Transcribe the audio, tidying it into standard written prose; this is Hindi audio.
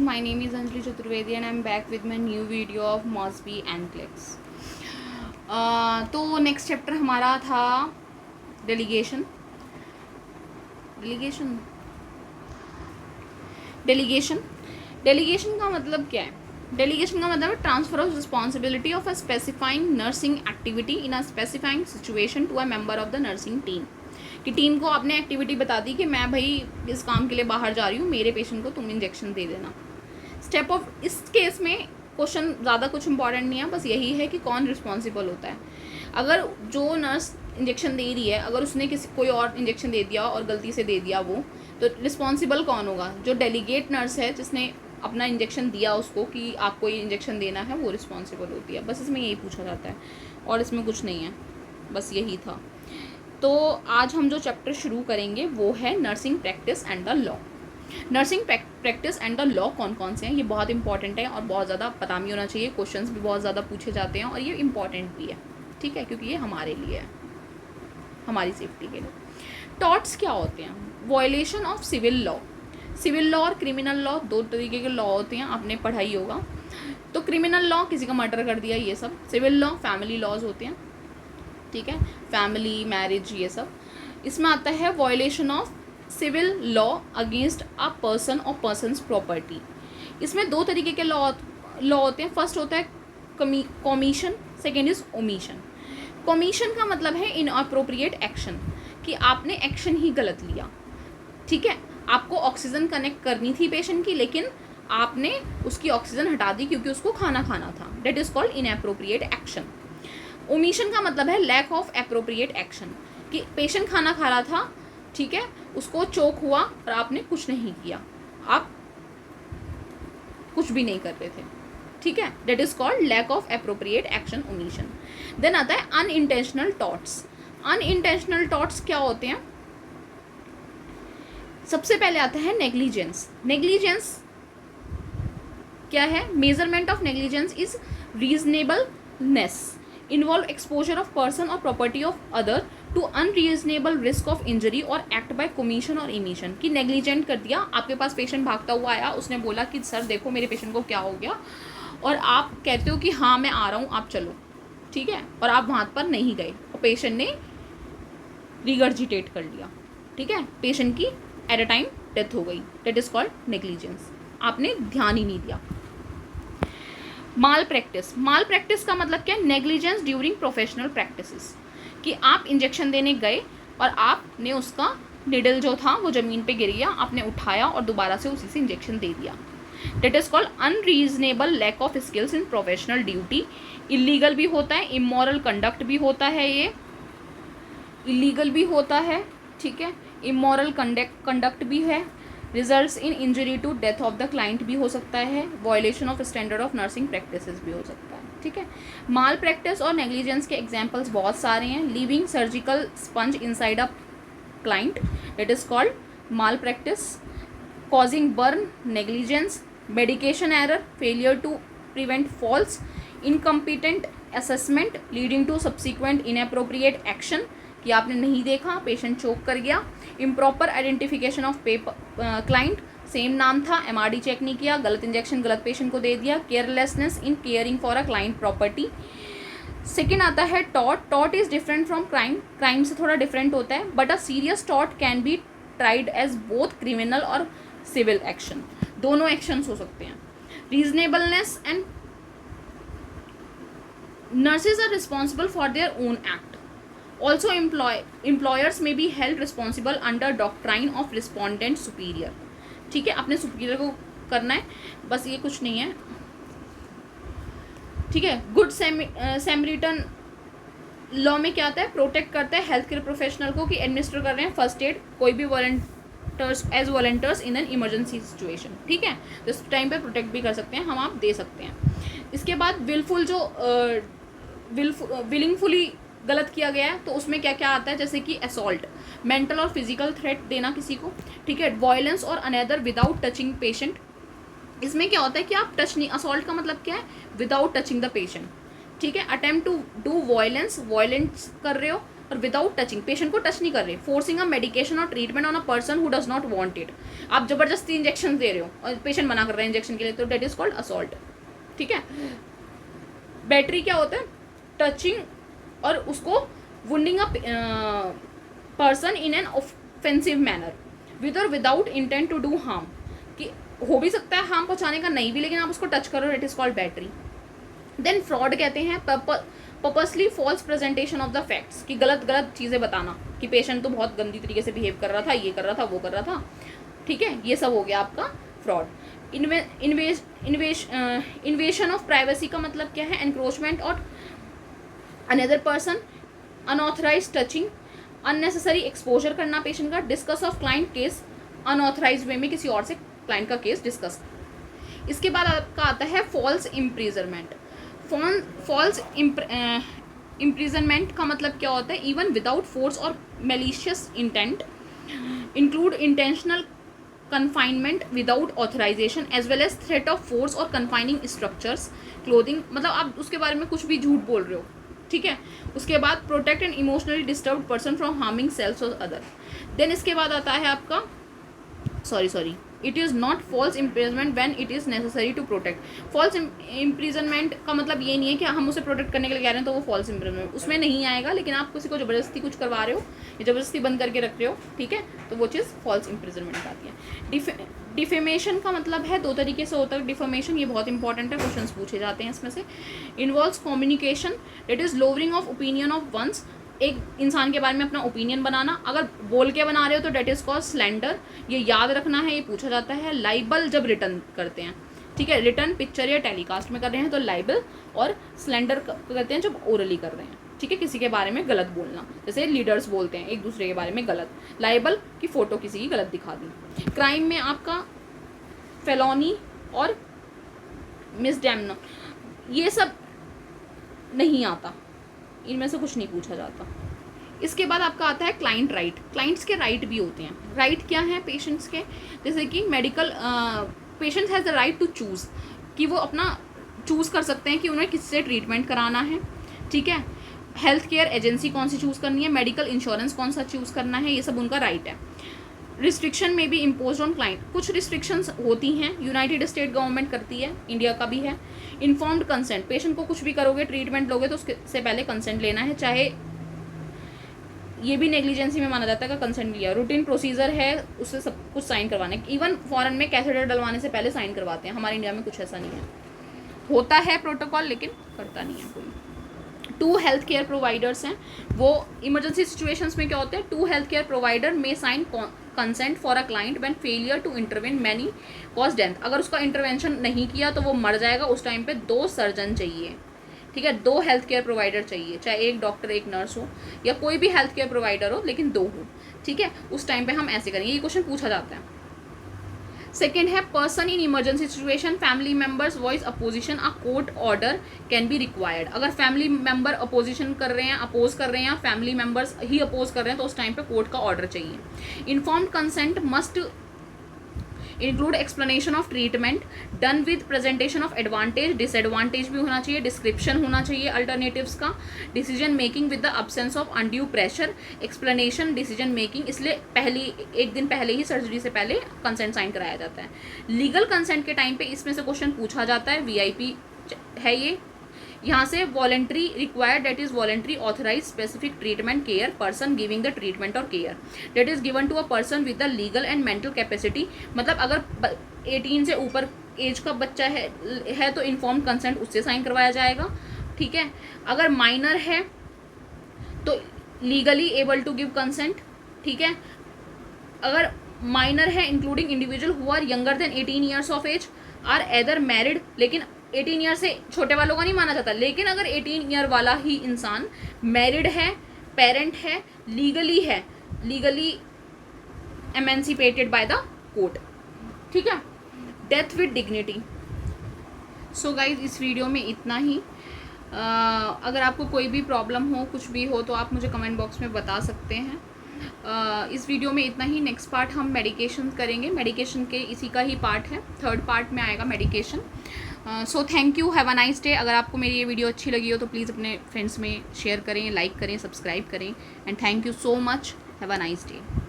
My name is Anjali Chaturvedi and I'm back with my new video of Mosby and Clicks. तो नेक्स्ट चैप्टर हमारा था डेलीगेशन डेलीगेशन डेलीगेशन डेलीगेशन का मतलब क्या है? डेलीगेशन का मतलब transfer of responsibility of a specifying nursing activity in a specifying situation to a member of the nursing team. कि टीम को आपने एक्टिविटी बता दी कि मैं भाई इस काम के लिए बाहर जा रही हूँ, मेरे पेशेंट को तुम इंजेक्शन दे देना. स्टेप ऑफ इस केस में क्वेश्चन ज़्यादा कुछ इंपॉर्टेंट नहीं है, बस यही है कि कौन रिस्पॉन्सिबल होता है. अगर जो नर्स इंजेक्शन दे रही है, अगर उसने कोई और इंजेक्शन दे दिया और गलती से दे दिया वो, तो रिस्पॉन्सिबल कौन होगा? जो डेलीगेट नर्स है जिसने अपना इंजेक्शन दिया उसको कि आपको ये इंजेक्शन देना है, वो रिस्पॉन्सिबल होती है. बस इसमें यही पूछा जाता है और इसमें कुछ नहीं है, बस यही था. तो आज हम जो चैप्टर शुरू करेंगे वो है nursing practice and the law. Nursing practice and the law कौन कौन से हैं, ये बहुत इंपॉर्टेंट है और बहुत ज़्यादा पता भी होना चाहिए. क्वेश्चंस भी बहुत ज़्यादा पूछे जाते हैं और ये इंपॉर्टेंट भी है, ठीक है, क्योंकि ये हमारे लिए है, हमारी सेफ्टी के लिए. टॉर्ट्स क्या होते हैं? Violation of civil law. Civil law और क्रिमिनल लॉ दो तरीके के लॉ होते हैं, आपने पढ़ा ही होगा. तो क्रिमिनल लॉ किसी का मर्डर कर दिया, ये सब. सिविल लॉ फैमिली लॉज होते हैं, ठीक है, फैमिली मैरिज ये सब. इसमें आता है violation of civil law against a person और पर्सनस प्रॉपर्टी. इसमें दो तरीके के लॉ होते हैं. फर्स्ट होता है commission, second is omission. Commission का मतलब है इनअप्रोप्रिएट एक्शन, कि आपने एक्शन ही गलत लिया, ठीक है. आपको ऑक्सीजन कनेक्ट करनी थी पेशेंट की, लेकिन आपने उसकी ऑक्सीजन हटा दी क्योंकि उसको खाना खाना था. That is called inappropriate action. Omission का मतलब है लैक ऑफ एप्रोप्रिएट एक्शन, कि पेशेंट खाना खा रहा था, ठीक है, उसको चोक हुआ और आपने कुछ नहीं किया, आप कुछ भी नहीं कर रहे थे, ठीक है. That is called lack of appropriate action, omission. Then आता है अनइंटेंशनल टॉर्ट्स. अनइंटेंशनल टॉर्ट्स क्या होते हैं? सबसे पहले आता है नेग्लिजेंस. नेग्लिजेंस क्या है? Measurement of negligence is reasonableness involve exposure of person और property of other to unreasonable risk of injury और एक्ट बाय कमीशन और इमिशन. कि नेग्लिजेंट कर दिया, आपके पास पेशेंट भागता हुआ आया, उसने बोला कि सर देखो मेरे पेशेंट को क्या हो गया, और आप कहते हो कि हाँ मैं आ रहा हूँ, आप चलो, ठीक है, और आप वहाँ पर नहीं गए और पेशेंट ने रिगर्जिटेट कर लिया, ठीक है, पेशेंट की एट अ टाइम डेथ हो गई. डेट इज कॉल्ड नेग्लिजेंस, आपने ध्यान ही नहीं दिया. माल प्रैक्टिस. माल प्रैक्टिस का मतलब क्या है? Negligence during professional practices. कि आप इंजेक्शन देने गए और आपने उसका निडल जो था वो ज़मीन पे गिर गया, आपने उठाया और दोबारा से उसी से इंजेक्शन दे दिया. That is called unreasonable lack of skills in professional duty. Illegal भी होता है, इमोरल कंडक्ट भी होता है, ये इलीगल भी होता है, ठीक है, इमोरल कंडक्ट भी है. Results in injury to death of the client भी हो सकता है. Violation of standard of nursing practices भी हो सकता है, ठीक है. माल प्रैक्टिस और नेग्लिजेंस के एग्जांपल्स बहुत सारे हैं. Leaving surgical sponge inside a client, it is called malpractice. Causing burn, negligence. Medication error, failure to prevent falls. Incompetent assessment leading to subsequent inappropriate action, कि आपने नहीं देखा, पेशेंट चोक कर गया. Improper identification of client, same नाम था, एमआरडी चेक नहीं किया, गलत इंजेक्शन गलत पेशेंट को दे दिया. Carelessness in caring for a client property. Second आता है tort. Tort is different from crime. Crime से थोड़ा डिफरेंट होता है, but a serious tort can be tried as both criminal और सिविल एक्शन. दोनों एक्शंस हो सकते हैं. Reasonableness and nurses are responsible for their own act. Also employers may be held responsible under doctrine of respondent superior. ठीक है, अपने सुपीरियर को करना है, बस ये कुछ नहीं है, ठीक है. गुड सैमरिटन लॉ में क्या आता है? प्रोटेक्ट करता है हेल्थ केयर प्रोफेशनल को कि एडमिनिस्टर कर रहे हैं फर्स्ट एड कोई भी volunteers as volunteers in an emergency situation, ठीक है, तो इस टाइम पे प्रोटेक्ट भी कर सकते हैं हम, आप दे सकते हैं. इसके बाद विलफुल जो विलिंगफुली गलत किया गया है, तो उसमें क्या क्या आता है? जैसे कि असॉल्ट, मेंटल और फिजिकल थ्रेट देना किसी को, ठीक है. वायलेंस और अनदर विदाउट टचिंग पेशेंट. इसमें क्या होता है कि आप टच नहीं, असॉल्ट का मतलब क्या है? विदाउट टचिंग द पेशेंट, ठीक है. Attempt to do violence, violence कर रहे हो और विदाउट टचिंग, पेशेंट को टच नहीं कर रहे, फोर्सिंग अ मेडिकेशन और treatment on a person who does not want it, आप जबरदस्ती इंजेक्शन दे रहे हो और पेशेंट मना कर रहे हैं इंजेक्शन के लिए, तो डेट इज कॉल्ड असॉल्ट। ठीक है। बैटरी क्या होता है, टचिंग और उसको wounding a person in an offensive manner with और without intent to do harm, कि हो भी सकता है हार्म पहुंचाने का, नहीं भी, लेकिन आप उसको टच करो, it is called battery. Then fraud कहते हैं purposely false presentation of the facts, कि गलत गलत चीज़ें बताना कि पेशेंट तो बहुत गंदी तरीके से बिहेव कर रहा था, ये कर रहा था, वो कर रहा था। ठीक है, ये सब हो गया आपका फ्रॉड। इन्वेशन ऑफ प्राइवेसी का मतलब क्या है, एनक्रोचमेंट और another person, unauthorised touching, unnecessary exposure करना पेशेंट का, discuss of client case unauthorised way में किसी और से क्लाइंट का केस डिस्कस। इसके बाद आपका आता है फॉल्स इम्प्रिजनमेंट। फॉल्स इम्प्रिजनमेंट का मतलब क्या होता है, इवन विदाउट फोर्स और malicious intent, include intentional confinement without authorization as well as threat of force or confining structures, clothing, मतलब आप उसके बारे में कुछ भी झूठ बोल रहे हो। ठीक है। उसके बाद protect an emotionally disturbed person from harming self और अदर। देन इसके बाद आता है आपका sorry it is not false imprisonment when it is necessary to protect. False imprisonment का मतलब ये नहीं है कि हम उसे प्रोटेक्ट करने के लिए कह रहे हैं तो वो फॉल्स इम्प्रिजनमेंट उसमें नहीं आएगा, लेकिन आप किसी को ज़बरदस्ती कुछ करवा रहे हो या ज़बरदस्ती बंद करके रख रहे हो, ठीक है, तो वो चीज़ फॉल्स इम्प्रिजनमेंट आती है। डिफेमेशन का मतलब है, दो तरीके से होता है डिफेमेशन, ये बहुत इंपॉर्टेंट है, क्वेश्चंस पूछे जाते हैं इसमें से। Involves communication, it is lowering of opinion of one's, एक इंसान के बारे में अपना ओपिनियन बनाना, अगर बोल के बना रहे हो तो डेट इज कॉल्ड स्लैंडर, ये याद रखना है, ये पूछा जाता है। लाइबल जब रिटर्न करते हैं, ठीक है, रिटर्न पिक्चर या टेलीकास्ट में कर रहे हैं तो लाइबल, और स्लैंडर करते हैं जब ओरली कर रहे हैं, ठीक है, किसी के बारे में गलत बोलना, जैसे लीडर्स बोलते हैं एक दूसरे के बारे में गलत। लाइबल की फोटो किसी की गलत दिखा दी। क्राइम में आपका फेलोनी और मिसडेमनर, ये सब नहीं आता, इनमें से कुछ नहीं पूछा जाता। इसके बाद आपका आता है क्लाइंट राइट। क्लाइंट्स के राइट भी होते हैं। राइट क्या है पेशेंट्स के, जैसे कि medical patient has the right to choose, कि वो अपना चूज़ कर सकते हैं कि उन्हें किससे ट्रीटमेंट कराना है, ठीक है, हेल्थ केयर एजेंसी कौन सी चूज़ करनी है, मेडिकल इंश्योरेंस कौन सा चूज़ करना है, ये सब उनका राइट है। रिस्ट्रिक्शन में भी इम्पोज ऑन क्लाइंट, कुछ रिस्ट्रिक्शंस होती हैं, यूनाइटेड स्टेट गवर्नमेंट करती है, इंडिया का भी है। इन्फॉर्म्ड कंसेंट, पेशेंट को कुछ भी करोगे, ट्रीटमेंट लोगे तो उससे पहले कंसेंट लेना है, चाहे ये भी नेग्लिजेंसी में माना जाता है कि कंसेंट लिया। रूटीन प्रोसीजर है, उससे सब कुछ साइन करवाने, इवन फॉरेन में कैथेटर डलवाने से पहले साइन करवाते हैं, हमारे इंडिया में कुछ ऐसा नहीं है, होता है प्रोटोकॉल लेकिन करता नहीं है कोई। 2 हेल्थ केयर प्रोवाइडर्स हैं, वो इमरजेंसी सिचुएशंस में क्या होते हैं, 2 हेल्थ केयर प्रोवाइडर में sign consent for a client when failure to intervene many cause death, अगर उसका इंटरवेंशन नहीं किया तो वो मर जाएगा, उस टाइम पे 2 सर्जन चाहिए, ठीक है, 2 हेल्थ केयर प्रोवाइडर चाहिए, चाहे एक डॉक्टर एक नर्स हो या कोई भी हेल्थ केयर प्रोवाइडर हो, लेकिन 2 हो, ठीक है, उस टाइम पे हम ऐसे करेंगे, ये क्वेश्चन पूछा जाता है। सेकेंड है person in emergency situation, family members voice opposition, a court order can be required, अगर फैमिली मेंबर अपोजिशन कर रहे हैं, अपोज कर रहे हैं, फैमिली मेंबर्स ही अपोज कर रहे हैं तो उस टाइम पे कोर्ट का ऑर्डर चाहिए। Informed consent must include explanation of treatment done with presentation of advantage, disadvantage भी होना चाहिए, डिस्क्रिप्शन होना चाहिए अल्टरनेटिव्स का, decision making with the absence of undue pressure, explanation decision making, इसलिए एक दिन पहले ही सर्जरी से पहले कंसेंट साइन कराया जाता है। लीगल कंसेंट के टाइम पे इसमें से क्वेश्चन पूछा जाता है, VIP है ये, यहाँ से voluntary required, that is voluntary authorise specific treatment care, person giving the treatment और care, that is given to a person with the legal and mental capacity, मतलब अगर 18 से ऊपर एज का बच्चा है तो इन्फॉर्म्ड कंसेंट उससे साइन करवाया जाएगा, ठीक है, अगर माइनर है तो legally able to give consent, ठीक है, अगर माइनर है including individual who are younger than 18 years of age are either married, लेकिन 18 ईयर से छोटे वालों का नहीं माना जाता, लेकिन अगर 18 ईयर वाला ही इंसान मैरिड है, पेरेंट है, लीगली एमेंसिपेटेड बाय द कोर्ट, ठीक है। Death with dignity. So guys इस वीडियो में इतना ही। अगर आपको कोई भी प्रॉब्लम हो, कुछ भी हो, तो आप मुझे कमेंट बॉक्स में बता सकते हैं। इस वीडियो में इतना ही। नेक्स्ट पार्ट हम मेडिकेशन करेंगे, मेडिकेशन के इसी का ही पार्ट है, 3rd पार्ट में आएगा medication. So thank you, have a nice day. अगर आपको मेरी ये वीडियो अच्छी लगी हो तो प्लीज़ अपने फ्रेंड्स में शेयर करें, लाइक करें, सब्सक्राइब करें, and thank you so much, have a nice day.